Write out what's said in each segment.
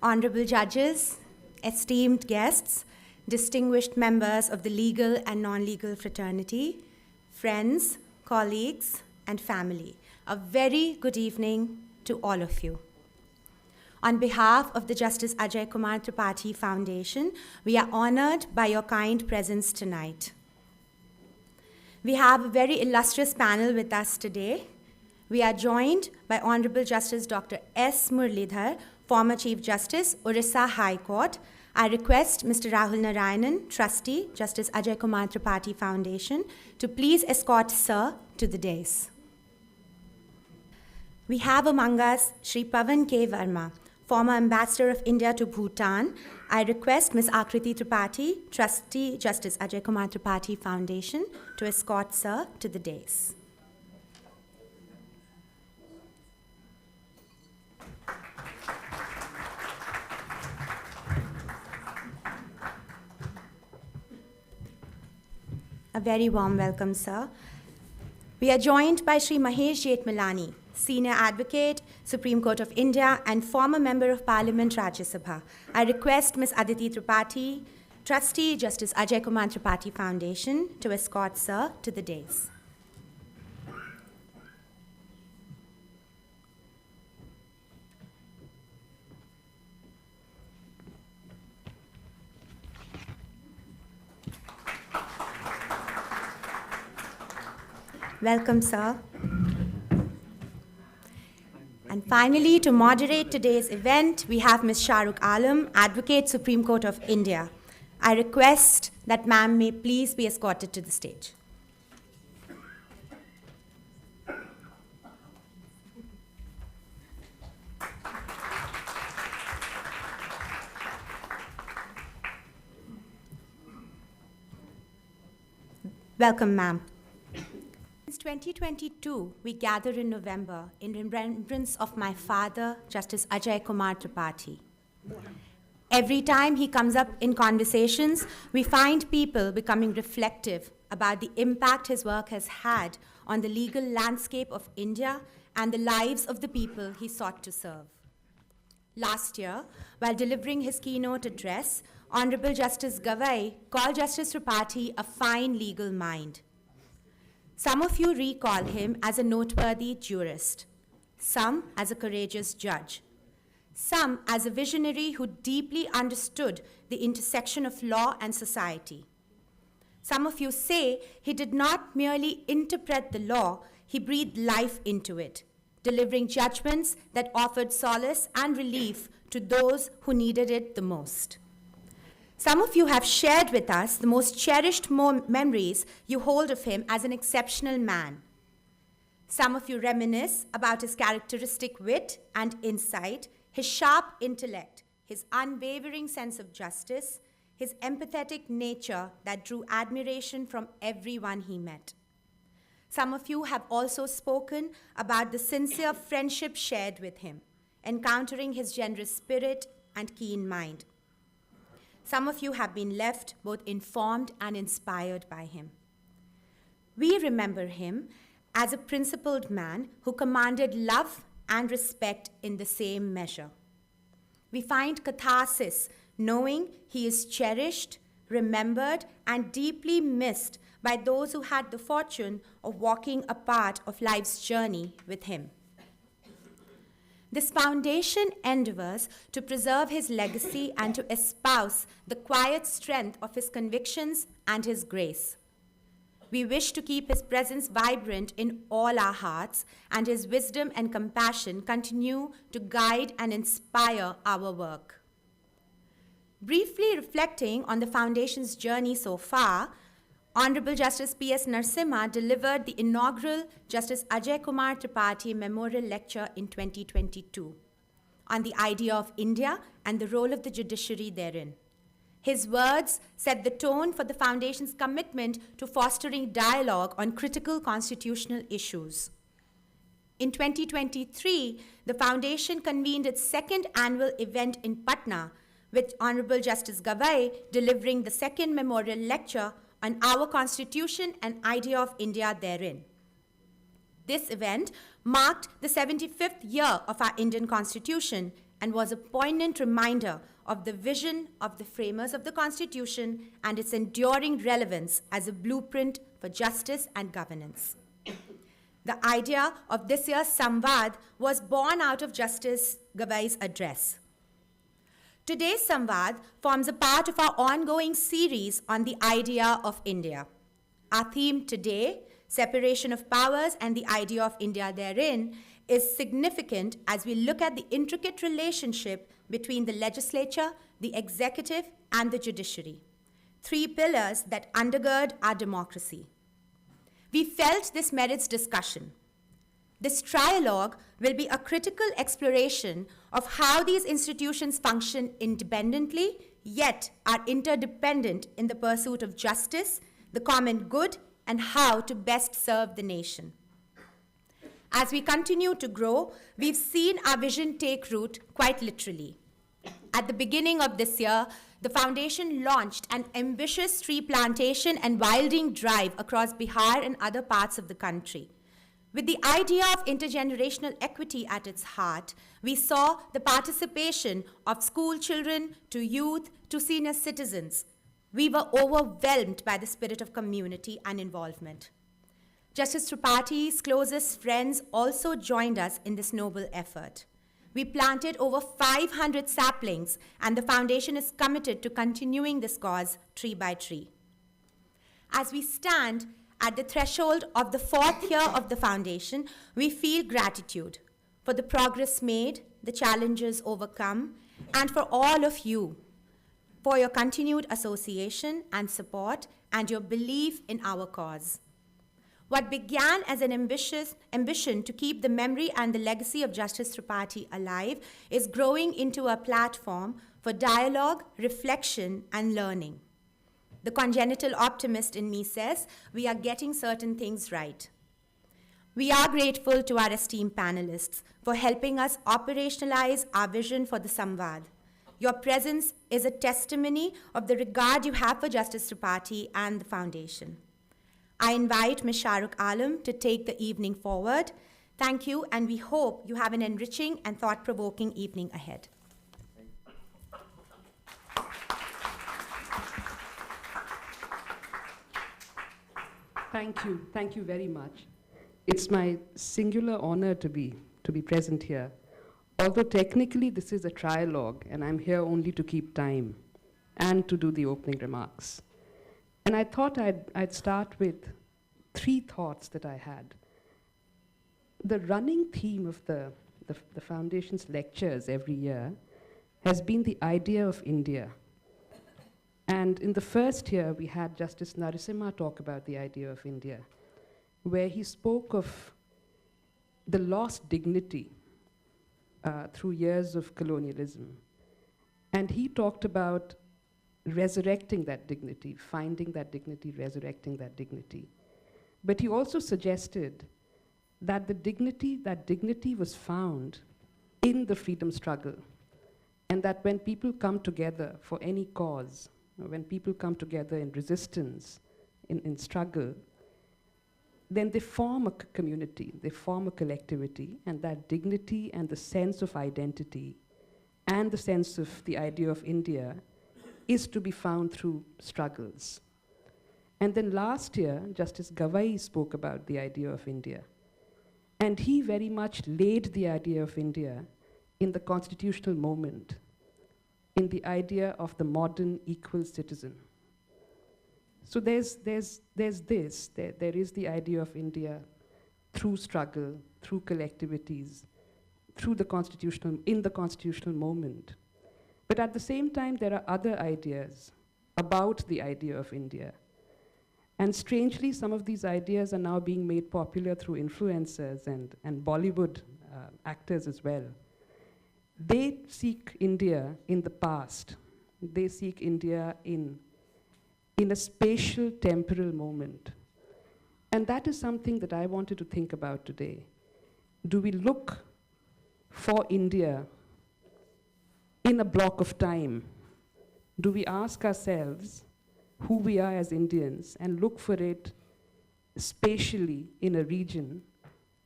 honorable judges, esteemed guests, distinguished members of the legal and non-legal fraternity, friends, colleagues, and family, a very good evening to all of you. On behalf of the Justice Ajay Kumar Tripathi Foundation, we are honored by your kind presence tonight. We have a very illustrious panel with us today. We are joined by Honorable Justice Dr. S. Muralidhar, former Chief Justice, Orissa High Court. I request Mr. Rahul Narayanan, Trustee, Justice Ajay Kumar Tripathi Foundation, to please escort Sir to the dais. We have among us Shri Pavan K. Varma, former Ambassador of India to Bhutan. I request Ms. Akriti Tripathi, Trustee, Justice Ajay Kumar Tripathi Foundation, to escort Sir to the dais. A very warm welcome, sir. We are joined by Shri Mahesh Jethmalani, Senior Advocate, Supreme Court of India, and former Member of Parliament, Rajya Sabha. I request Ms. Aditi Tripathi, Trustee, Justice Ajay Kumar Tripathi Foundation, to escort Sir to the dais. Welcome, sir. And finally, to moderate today's event, we have Ms. Shahrukh Alam, Advocate, Supreme Court of India. I request that ma'am may please be escorted to the stage. Welcome, ma'am. Since 2022, we gather in November in remembrance of my father, Justice Ajay Kumar Tripathi. Every time he comes up in conversations, we find people becoming reflective about the impact his work has had on the legal landscape of India and the lives of the people he sought to serve. Last year, while delivering his keynote address, Honorable Justice Gavai called Justice Tripathi a fine legal mind. Some of you recall him as a noteworthy jurist, some as a courageous judge, some as a visionary who deeply understood the intersection of law and society. Some of you say he did not merely interpret the law, he breathed life into it, delivering judgments that offered solace and relief to those who needed it the most. Some of you have shared with us the most cherished memories you hold of him as an exceptional man. Some of you reminisce about his characteristic wit and insight, his sharp intellect, his unwavering sense of justice, his empathetic nature that drew admiration from everyone he met. Some of you have also spoken about the sincere friendship shared with him, encountering his generous spirit and keen mind. Some of you have been left both informed and inspired by him. We remember him as a principled man who commanded love and respect in the same measure. We find catharsis knowing he is cherished, remembered, and deeply missed by those who had the fortune of walking a part of life's journey with him. This foundation endeavors to preserve his legacy and to espouse the quiet strength of his convictions and his grace. We wish to keep his presence vibrant in all our hearts, and his wisdom and compassion continue to guide and inspire our work. Briefly reflecting on the Foundation's journey so far, Honorable Justice P.S. Narasimha delivered the inaugural Justice Ajay Kumar Tripathi Memorial Lecture in 2022 on the idea of India and the role of the judiciary therein. His words set the tone for the Foundation's commitment to fostering dialogue on critical constitutional issues. In 2023, the Foundation convened its second annual event in Patna, with Honorable Justice Gavai delivering the second memorial lecture on our Constitution and idea of India therein. This event marked the 75th year of our Indian Constitution and was a poignant reminder of the vision of the framers of the Constitution and its enduring relevance as a blueprint for justice and governance. The idea of this year's Samvaad was born out of Justice Gavai's address. Today's Samvaad forms a part of our ongoing series on the idea of India. Our theme today, separation of powers and the idea of India therein, is significant as we look at the intricate relationship between the legislature, the executive, and the judiciary, three pillars that undergird our democracy. We felt this merits discussion. This trialogue will be a critical exploration of how these institutions function independently, yet are interdependent in the pursuit of justice, the common good, and how to best serve the nation. As we continue to grow, we've seen our vision take root quite literally. At the beginning of this year, the foundation launched an ambitious tree plantation and wilding drive across Bihar and other parts of the country. With the idea of intergenerational equity at its heart, we saw the participation of school children to youth to senior citizens. We were overwhelmed by the spirit of community and involvement. Justice Tripathi's closest friends also joined us in this noble effort. We planted over 500 saplings, and the foundation is committed to continuing this cause tree by tree. As we stand at the threshold of the 4th year of the foundation, we feel gratitude for the progress made, the challenges overcome, and for all of you, for your continued association and support and your belief in our cause. What began as an ambition to keep the memory and the legacy of Justice Tripathi alive is growing into a platform for dialogue, reflection, and learning. The congenital optimist in me says we are getting certain things right. We are grateful to our esteemed panelists for helping us operationalize our vision for the Samvaad. Your presence is a testimony of the regard you have for Justice Tripathi and the Foundation. I invite Ms. Shahrukh Alam to take the evening forward. Thank you, and we hope you have an enriching and thought-provoking evening ahead. Thank you very much. It's my singular honor to be present here. Although technically this is a trialogue, and I'm here only to keep time and to do the opening remarks. And I thought I'd start with 3 thoughts that I had. The running theme of the Foundation's lectures every year has been the idea of India. And in the first year, we had Justice Narasimha talk about the idea of India, where he spoke of the lost dignity through years of colonialism. And he talked about resurrecting that dignity, finding that dignity, resurrecting that dignity. But he also suggested that that dignity was found in the freedom struggle, and that when people come together for any cause, when people come together in resistance, in struggle, then they form a community, they form a collectivity, and that dignity and the sense of identity and the sense of the idea of India is to be found through struggles. And then last year, Justice Gavai spoke about the idea of India. And he very much laid the idea of India in the constitutional moment, in the idea of the modern equal citizen. So there is the idea of India through struggle, through collectivities, in the constitutional moment. But at the same time, there are other ideas about the idea of India. And strangely, some of these ideas are now being made popular through influencers and Bollywood actors as well. They seek India in the past. They seek India in a spatial, temporal moment. And that is something that I wanted to think about today. Do we look for India in a block of time? Do we ask ourselves who we are as Indians and look for it spatially in a region,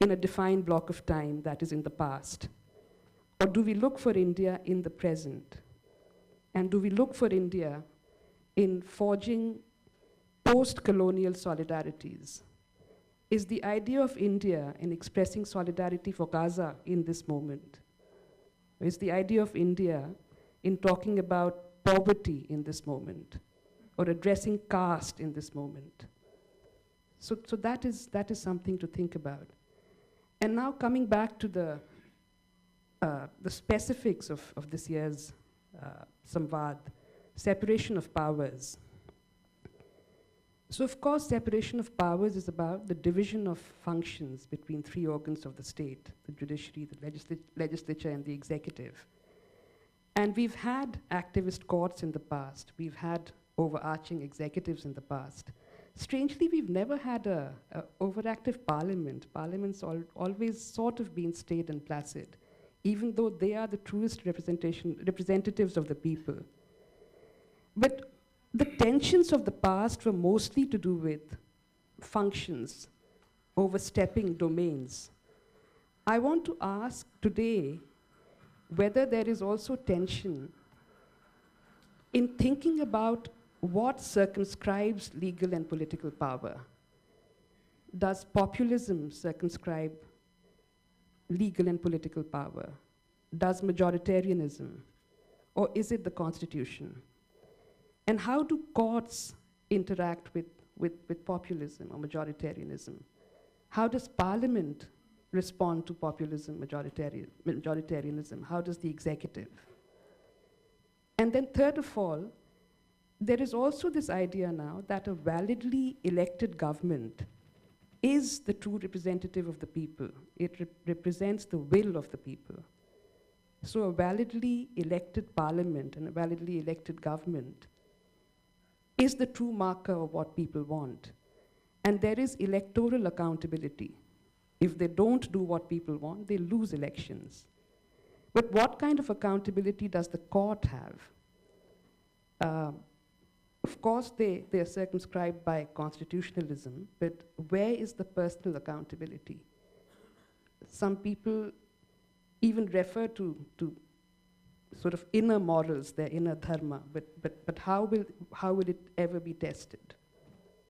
in a defined block of time that is in the past? Or do we look for India in the present? And do we look for India in forging post-colonial solidarities? Is the idea of India in expressing solidarity for Gaza in this moment? Is the idea of India in talking about poverty in this moment, or addressing caste in this moment? So that is something to think about. And now coming back to the specifics of this year's Samvaad, separation of powers. So of course, separation of powers is about the division of functions between three organs of the state: the judiciary, the legislature, and the executive. And we've had activist courts in the past. We've had overarching executives in the past. Strangely, we've never had a overactive parliament. Parliament's always sort of been staid and placid, even though they are the truest representatives of the people. But the tensions of the past were mostly to do with functions, overstepping domains. I want to ask today whether there is also tension in thinking about what circumscribes legal and political power. Does populism circumscribe legal and political power? Does majoritarianism? Or is it the Constitution? And how do courts interact with populism or majoritarianism? How does Parliament respond to populism, majoritarianism? How does the executive? And then third of all, there is also this idea now that a validly elected government is the true representative of the people. It represents the will of the people. So a validly elected parliament and a validly elected government is the true marker of what people want. And there is electoral accountability. If they don't do what people want, they lose elections. But what kind of accountability does the court have? Of course, they are circumscribed by constitutionalism, but where is the personal accountability? Some people even refer to sort of inner morals, their inner dharma, but how will it ever be tested?